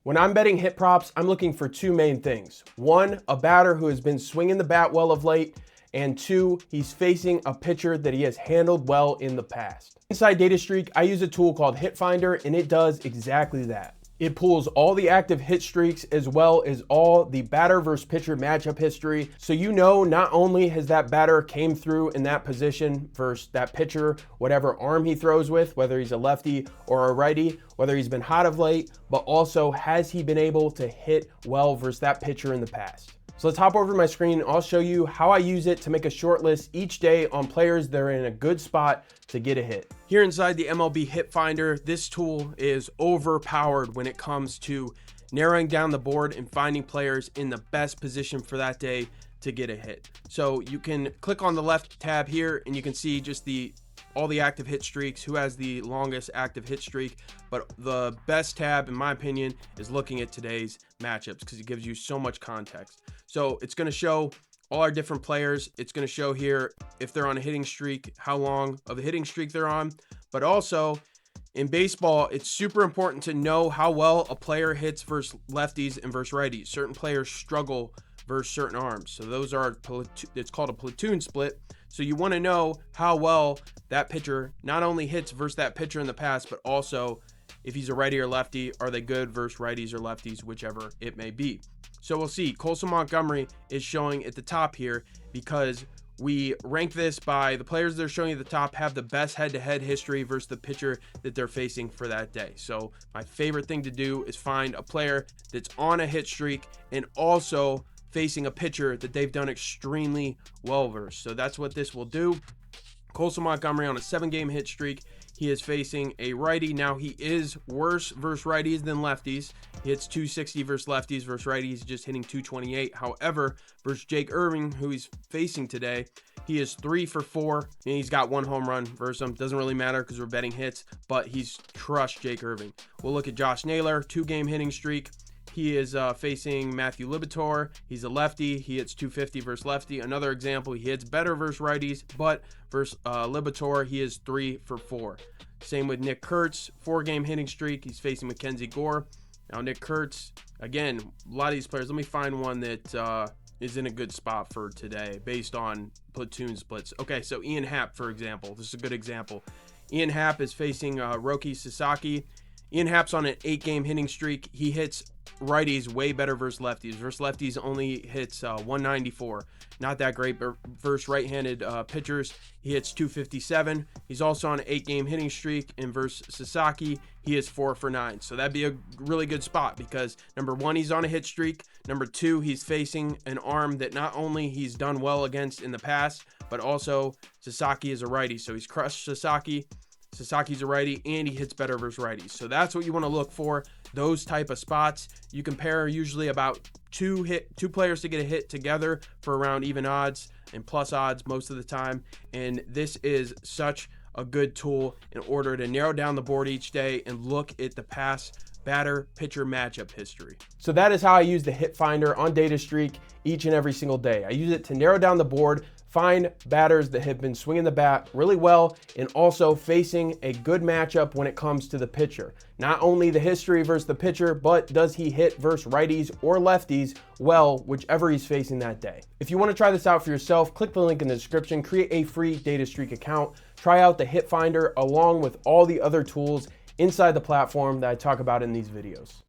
When I'm betting hit props, I'm looking for two main things. One, a batter who has been swinging the bat well of late, and two, he's facing a pitcher that he has handled well in the past. Inside DataStreak, I use a tool called HitFinder, and it does exactly that. It pulls all the active hit streaks as well as all the batter versus pitcher matchup history. So you know not only has that batter came through in that position versus that pitcher, whatever arm he throws with, whether he's a lefty or a righty, whether he's been hot of late, but also has he been able to hit well versus that pitcher in the past. So let's hop over to my screen and I'll show you how I use it to make a short list each day on players that are in a good spot to get a hit. Here inside the MLB HitFinder, this tool is overpowered when it comes to narrowing down the board and finding players in the best position for that day to get a hit. So you can click on the left tab here and you can see just all the active hit streaks, who has the longest active hit streak. But the best tab, in my opinion, is looking at today's matchups because it gives you so much context. So it's going to show all our different players. It's going to show here if they're on a hitting streak, how long of a hitting streak they're on. But also in baseball, it's super important to know how well a player hits versus lefties and versus righties. Certain players struggle versus certain arms. So those are, it's called a platoon split. So you want to know how well that pitcher not only hits versus that pitcher in the past, but also if he's a righty or lefty, are they good versus righties or lefties, whichever it may be. So we'll see. Colson Montgomery is showing at the top here because we rank this by the players that are showing at the top have the best head-to-head history versus the pitcher that they're facing for that day. So my favorite thing to do is find a player that's on a hit streak and also facing a pitcher that they've done extremely well versus. So that's what this will do. Colson Montgomery on a 7-game hit streak. He is facing a righty. Now he is worse versus righties than lefties. He hits 260 versus lefties versus righties. He's just hitting 228. However, versus Jake Irving, who he's facing today, he is 3 for 4 and he's got 1 home run versus him. Doesn't really matter because we're betting hits, but he's crushed Jake Irving. We'll look at Josh Naylor, 2-game hitting streak. He is facing Matthew Liberatore. He's a lefty. He hits 250 versus lefty. Another example, he hits better versus righties, but versus Liberatore, he is 3 for 4. Same with Nick Kurtz, 4-game hitting streak. He's facing Mackenzie Gore. Now Nick Kurtz, again, a lot of these players. Let me find one that is in a good spot for today based on platoon splits. Okay, so Ian Happ, for example. This is a good example. Ian Happ is facing Roki Sasaki. Ian Happ's on an 8-game hitting streak. He hits righties way better versus lefties. Versus lefties only hits 194. Not that great. But versus right-handed pitchers, he hits 257. He's also on an 8-game hitting streak. And versus Sasaki, he is 4 for 9. So that'd be a really good spot because number 1, he's on a hit streak. Number 2, he's facing an arm that not only he's done well against in the past, but also Sasaki is a righty. So he's crushed Sasaki. Sasaki's a righty and he hits better versus righties. So that's what you want to look for, those type of spots. You compare usually about two players to get a hit together for around even odds and plus odds most of the time. And this is such a good tool in order to narrow down the board each day and look at the past batter pitcher matchup history. So that is how I use the HitFinder on DataStreak each and every single day. I use it to narrow down the board, find batters that have been swinging the bat really well and also facing a good matchup when it comes to the pitcher. Not only the history versus the pitcher, but does he hit versus righties or lefties well, whichever he's facing that day. If you want to try this out for yourself, click the link in the description, create a free DataStreak account, try out the HitFinder along with all the other tools inside the platform that I talk about in these videos.